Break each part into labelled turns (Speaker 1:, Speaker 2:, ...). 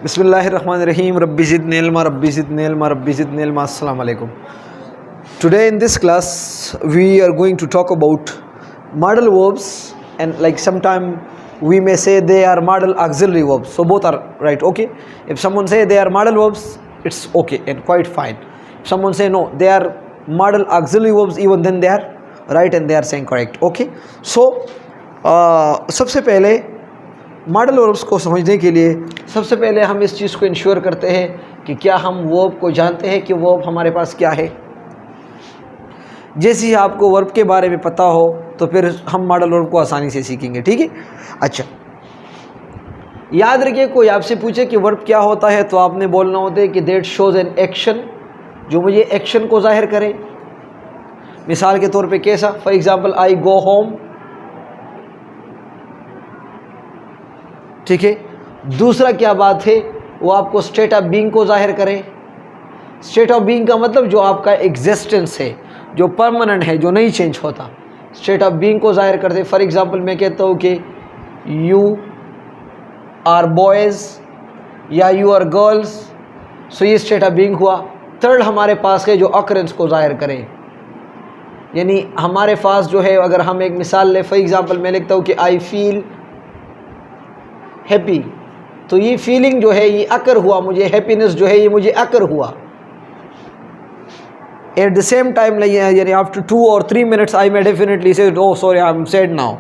Speaker 1: Bismillahirrahmanirrahim. Rabbi zidni ilma, Rabbi zidni ilma, Rabbi zidni ilma. Assalamu alaikum. Today in this class we are going to talk about modal verbs, and like sometime we may say they are modal auxiliary verbs. So both are right. Okay. If someone say they are modal verbs, it's okay and quite fine. If someone say no, they are modal auxiliary verbs, even then they are right and they are saying correct. Okay. So सबसे पहले modal verbs को समझने के लिए सबसे पहले हम इस चीज़ को इंश्योर करते हैं कि क्या हम वर्ब को जानते हैं कि वर्ब हमारे पास क्या है। जैसे ही आपको वर्ब के बारे में पता हो तो फिर हम मॉडल वर्ब को आसानी से सीखेंगे। ठीक है। अच्छा, याद रखिए, कोई आपसे पूछे कि वर्ब क्या होता है तो आपने बोलना होता है कि दैट शोज एन एक्शन, जो मुझे एक्शन को जाहिर करे। मिसाल के तौर पे कैसा, for example I go home. ठीक है। दूसरा क्या बात है, वो आपको स्टेट ऑफ बीइंग को जाहिर करे। स्टेट ऑफ बीइंग का मतलब जो आपका एग्जिस्टेंस है, जो परमानेंट है, जो नहीं चेंज होता, स्टेट ऑफ बीइंग को जाहिर करते। फॉर एग्जांपल मैं कहता हूँ कि यू आर बॉयज़ या यू आर गर्ल्स, सो ये स्टेट ऑफ बीइंग हुआ। थर्ड हमारे पास है जो अकरेंस को जाहिर करे, यानी हमारे पास जो है, अगर हम एक मिसाल ले, फॉर एग्जांपल मैं लिखता हूँ कि आई फील हैप्पी, तो ये फीलिंग जो है ये अकर हुआ, मुझे हैप्पीनेस जो है ये मुझे अकर हुआ। एट द सेम टाइम यानी after 2 or 3 minutes I may definitely say oh sorry I am sad now,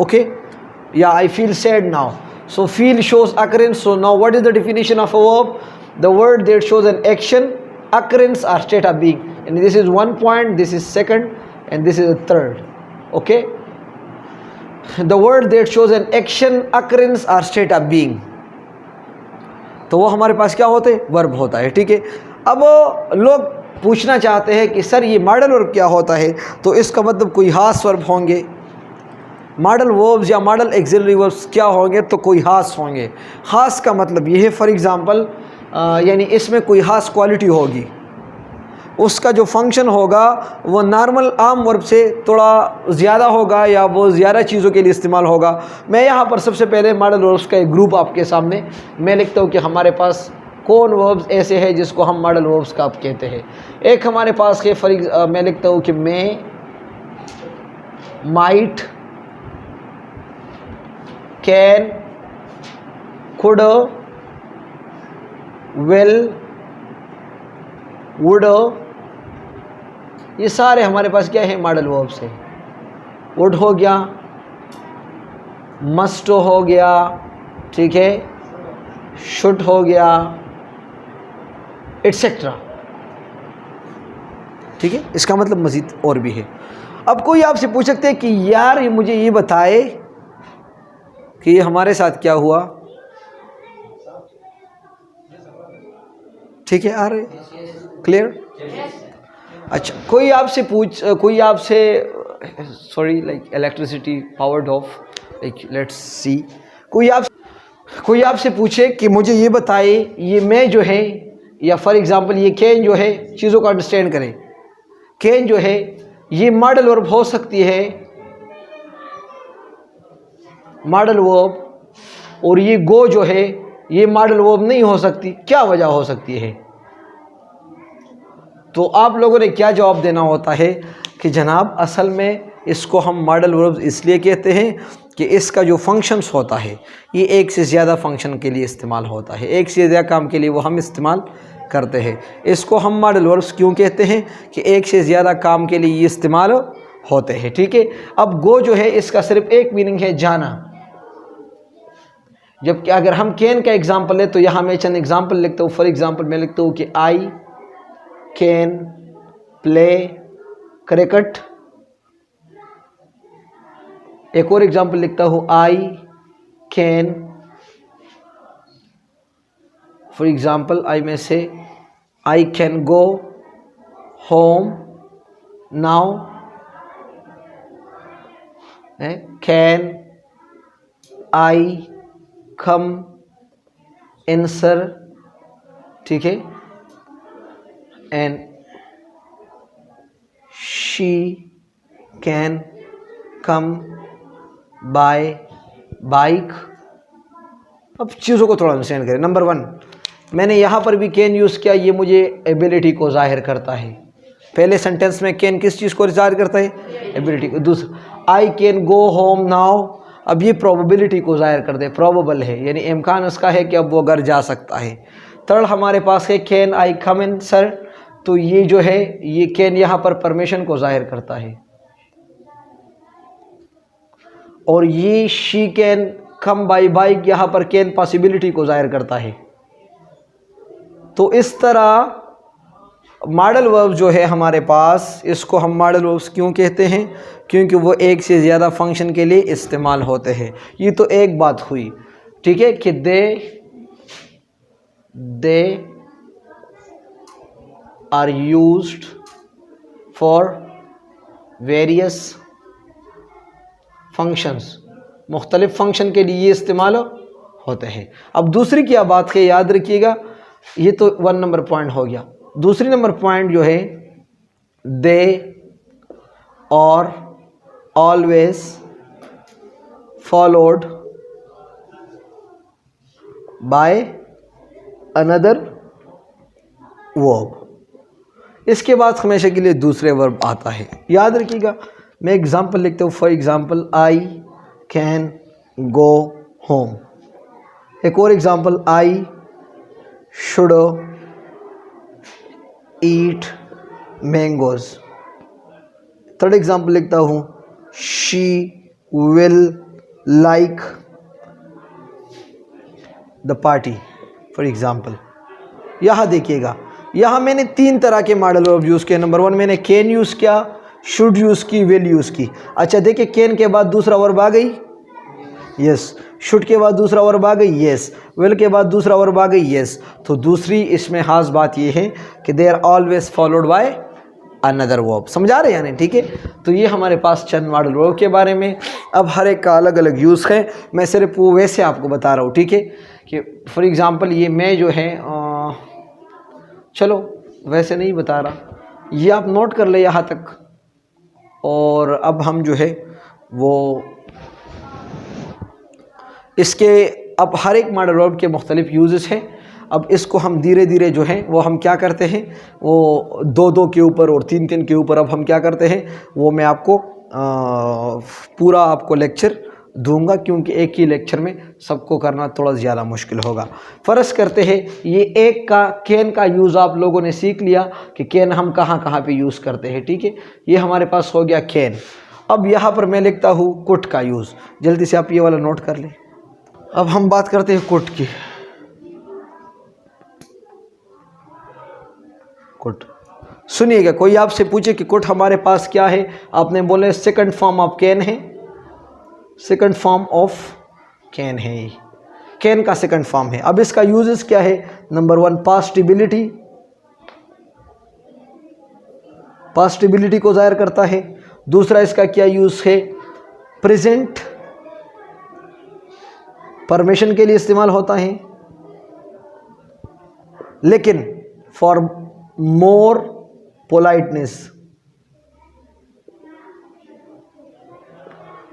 Speaker 1: okay, yeah I feel sad now. So feel shows occurrence. So now what is the definition of a verb? The word that shows an action, occurrence or state of being, and this is one point, this is second and this is third. Okay, the word that shows an action, occurrence or state of being, तो वो हमारे पास क्या होते हैं? Verb होता है। ठीक है। अब लोग पूछना चाहते हैं कि सर ये मॉडल वर्ब क्या होता है, तो इसका मतलब कोई खास वर्ब होंगे, मॉडल वर्ब्स या मॉडल ऑक्सिलरी वर्ब्स क्या होंगे, तो कोई खास होंगे। खास का मतलब ये है, फॉर एग्जांपल यानी इसमें कोई खास क्वालिटी होगी, उसका जो फंक्शन होगा वो नॉर्मल आम वर्ब से थोड़ा ज़्यादा होगा या वो ज़्यादा चीज़ों के लिए इस्तेमाल होगा। मैं यहाँ पर सबसे पहले मॉडल वर्ब्स का एक ग्रुप आपके सामने मैं लिखता हूँ कि हमारे पास कौन वर्ब्स ऐसे हैं जिसको हम मॉडल वर्ब्स का आप कहते हैं। एक हमारे पास है मैं लिखता हूँ कि may, might, can, could, will, would, ये सारे हमारे पास क्या है? मॉडल वर्ब्स है। वुड हो गया, मस्ट हो गया, ठीक है, शुड हो गया, एटसेट्रा। ठीक है। इसका मतलब मज़ीद और भी है। अब कोई आपसे पूछ सकते हैं कि यार ये मुझे ये बताए कि ये हमारे साथ क्या हुआ। ठीक है, आ रहे क्लियर? अच्छा, कोई आपसे sorry like electricity powered of, like let's see, कोई आपसे पूछे कि मुझे ये बताए ये मैं जो है, या फॉर एग्जांपल ये कैन जो है, चीज़ों को अंडरस्टैंड करें, कैन जो है ये मॉडल वर्ब हो सकती है, मॉडल वर्ब, और ये गो जो है ये मॉडल वर्ब नहीं हो सकती। क्या वजह हो सकती है? तो आप लोगों ने क्या जवाब देना होता है कि जनाब असल में इसको हम मॉडल वर्ब्स इसलिए कहते हैं कि इसका जो फंक्शंस होता है ये एक से ज़्यादा फंक्शन के लिए इस्तेमाल होता है, एक से ज़्यादा काम के लिए वो हम इस्तेमाल करते हैं। इसको हम मॉडल वर्ब्स क्यों कहते हैं कि एक से ज़्यादा काम के लिए ये इस्तेमाल होते हैं। ठीक है। अब गो जो है इसका सिर्फ एक मीनिंग है, जाना, जबकि अगर हम कैन का एग्जाम्पल ले तो यहाँ मैं चंद एग्जाम्पल लिखता हूँ। फॉर एग्जाम्पल मैं लिखता हूँ कि आई कैन प्ले क्रिकेट। एक और एग्जाम्पल लिखता हूँ, I can, for example I में से I can go home now, can I come answer, ठीक है, and she can come by bike, अब चीज़ों को थोड़ा अंडरस्टैंड करें। नंबर 1, मैंने यहाँ पर भी कैन यूज़ किया, ये मुझे एबिलिटी को जाहिर करता है। पहले सेंटेंस में कैन किस चीज़ को जाहिर करता है? एबिलिटी को। दूसरा, I can go home now, अब ये प्रोबेबिलिटी को जाहिर करते हैं, प्रोबेबल है यानी इम्कान उसका है कि अब वो घर जा सकता है। थर्ड हमारे पास है can I come in sir, तो ये जो है ये कैन यहाँ पर परमिशन को जाहिर करता है। और ये she can come by bike, यहाँ पर कैन पॉसिबिलिटी को जाहिर करता है। तो इस तरह मॉडल वर्ब जो है हमारे पास, इसको हम मॉडल वर्ब्स क्यों कहते हैं? क्योंकि वो एक से ज़्यादा फंक्शन के लिए इस्तेमाल होते हैं। ये तो एक बात हुई, ठीक है, कि they are used for various functions, मुख्तलिफ फंक्शन के लिए इस्तेमाल होते हैं। अब दूसरी क्या बात है, याद रखिएगा, ये तो 1 नंबर पॉइंट हो गया। दूसरी नंबर पॉइंट जो है, दे और always followed by another verb. इसके बाद हमेशा के लिए दूसरे वर्ब आता है। याद रखिएगा, मैं एग्जांपल लिखता हूँ। For example, I can go home. एक और example, I should eat mangoes. Third example लिखता हूँ, she will like the party for example. यहाँ देखिएगा, यहाँ मैंने 3 तरह के मॉडल वर्ब यूज़ किए। नंबर 1 मैंने कैन यूज़ किया, शुड यूज़ की, विल यूज़ की। अच्छा देखिए, कैन के बाद दूसरा वर्ब आ गई, यस। शुड के बाद दूसरा वर्ब आ गई, यस। विल के बाद दूसरा वर्ब आ गई, यस। तो दूसरी इसमें खास बात यह है कि they are always followed by another verb. समझा रहे हैं यानी, ठीक है। तो ये हमारे पास चंद मॉडल वर्ब के बारे में। अब हर एक का अलग अलग यूज़ है, मैं सिर्फ वो वैसे आपको बता रहा हूँ, ठीक है। कि फॉर एग्ज़ाम्पल ये मैं जो है चलो वैसे नहीं बता रहा, ये आप नोट कर ले यहाँ तक। और अब हम जो है वो इसके अब हर एक मॉडल वर्ब के मुख्तलिफ यूज़ेस हैं। अब इसको हम धीरे धीरे जो है वो हम क्या करते हैं, वो 2-2 के ऊपर और 3-3 के ऊपर अब हम क्या करते हैं, वो मैं आपको पूरा आपको लेक्चर दूंगा, क्योंकि एक ही लेक्चर में सबको करना थोड़ा ज़्यादा मुश्किल होगा। फ़र्ज़ करते हैं ये एक का कैन का यूज़ आप लोगों ने सीख लिया कि कैन हम कहाँ कहाँ पे यूज़ करते हैं, ठीक है। ये हमारे पास हो गया कैन। अब यहाँ पर मैं लिखता हूँ कुड का यूज़। जल्दी से आप ये वाला नोट कर लें। अब हम बात करते हैं कुड की। कुड, सुनिएगा, कोई आपसे पूछे कि कुड हमारे पास क्या है, आपने बोले सेकंड फॉर्म ऑफ कैन है। सेकंड फॉर्म ऑफ कैन है, कैन का सेकंड फॉर्म है। अब इसका यूजेस क्या है? नंबर 1 पास्टिबिलिटी, पास्टिबिलिटी को जाहिर करता है। दूसरा इसका क्या यूज है? प्रेजेंट, परमिशन के लिए इस्तेमाल होता है। लेकिन फॉर मोर पोलाइटनेस,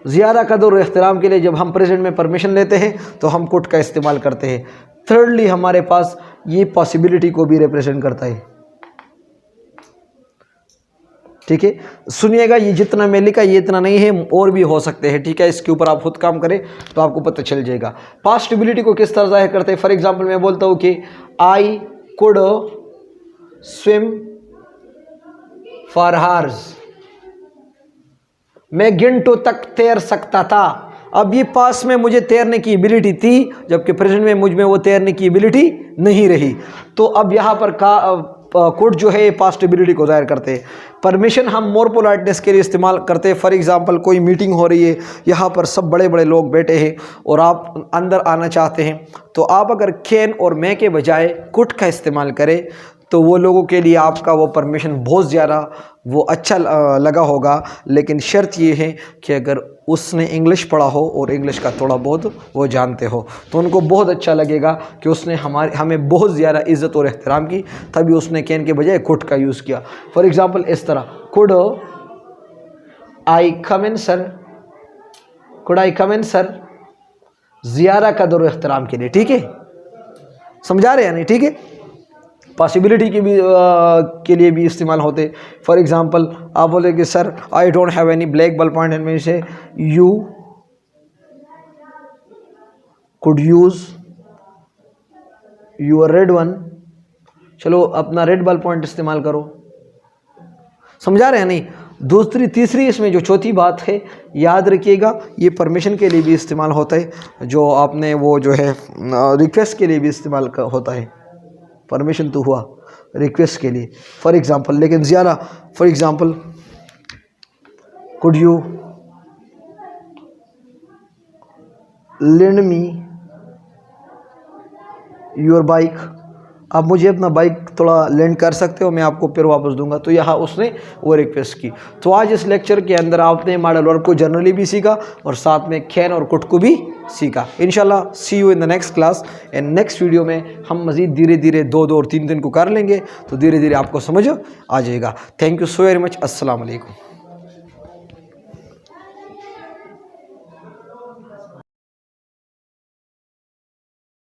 Speaker 1: ज़्यादा कदर और एहतराम के लिए जब हम प्रेजेंट में परमिशन लेते हैं तो हम कुड का इस्तेमाल करते हैं। थर्डली हमारे पास ये पॉसिबिलिटी को भी रिप्रेजेंट करता है, ठीक है। सुनिएगा, ये जितना मैं लिखा ये इतना नहीं है, और भी हो सकते हैं, ठीक है। इसके ऊपर आप खुद काम करें तो आपको पता चल जाएगा। पॉसिबिलिटी को किस तरह जाहिर करते हैं? फॉर एग्जांपल मैं बोलता हूँ कि I could swim for hours, मैं घंटों तक तैर सकता था। अब ये पास में मुझे तैरने की एबिलिटी थी, जबकि प्रेजेंट में मुझ में वो तैरने की एबिलिटी नहीं रही। तो अब यहाँ पर कुड जो है पॉसिबिलिटी को जाहिर करते हैं। परमिशन हम मोर पोलाइटनेस के लिए इस्तेमाल करते हैं। फॉर एग्जांपल कोई मीटिंग हो रही है, यहाँ पर सब बड़े बड़े लोग बैठे हैं और आप अंदर आना चाहते हैं, तो आप अगर कैन और मैं के बजाय कुड का इस्तेमाल करें तो वो लोगों के लिए आपका वो परमिशन बहुत ज़्यादा वो अच्छा लगा होगा। लेकिन शर्त ये है कि अगर उसने इंग्लिश पढ़ा हो और इंग्लिश का थोड़ा बहुत वो जानते हो तो उनको बहुत अच्छा लगेगा कि उसने हमें बहुत ज़्यादा इज़्ज़त और एहतराम की, तभी उसने कैन के बजाय कुड का यूज़ किया। फॉर एग्ज़ाम्पल इस तरह, could I come in sir, could I come in sir, ज़्यादा कदर और एहतराम के लिए, ठीक है, समझा रहे हैं नहीं, ठीक है। पॉसिबिलिटी के लिए भी इस्तेमाल होते। फॉर एग्ज़ाम्पल आप बोले कि sir I don't have any black ballpoint and में से you could use your red one, चलो अपना रेड बॉल पॉइंट इस्तेमाल करो, समझा रहे हैं नहीं। दूसरी तीसरी इसमें जो चौथी बात है, याद रखिएगा, ये परमिशन के लिए भी इस्तेमाल होता है, जो आपने वो जो है रिक्वेस्ट के लिए भी इस्तेमाल होता है। परमिशन तो हुआ रिक्वेस्ट के लिए, फॉर एग्ज़ाम्पल, लेकिन ज़्यादा for example could you lend me your bike, आप मुझे अपना बाइक थोड़ा लेंड कर सकते हो, मैं आपको फिर वापस दूंगा। तो यहाँ उसने वो रिक्वेस्ट की। तो आज इस लेक्चर के अंदर आपने मॉडल वर्ब को जनरली भी सीखा और साथ में कैन और कुड को भी सीखा। इंशाल्लाह see you in the next class. And next video में हम मज़ीद धीरे धीरे 2 और 3 दिन को कर लेंगे, तो धीरे धीरे आपको समझ आ जाएगा। Thank you so very much. अस्सलाम वालेकुम।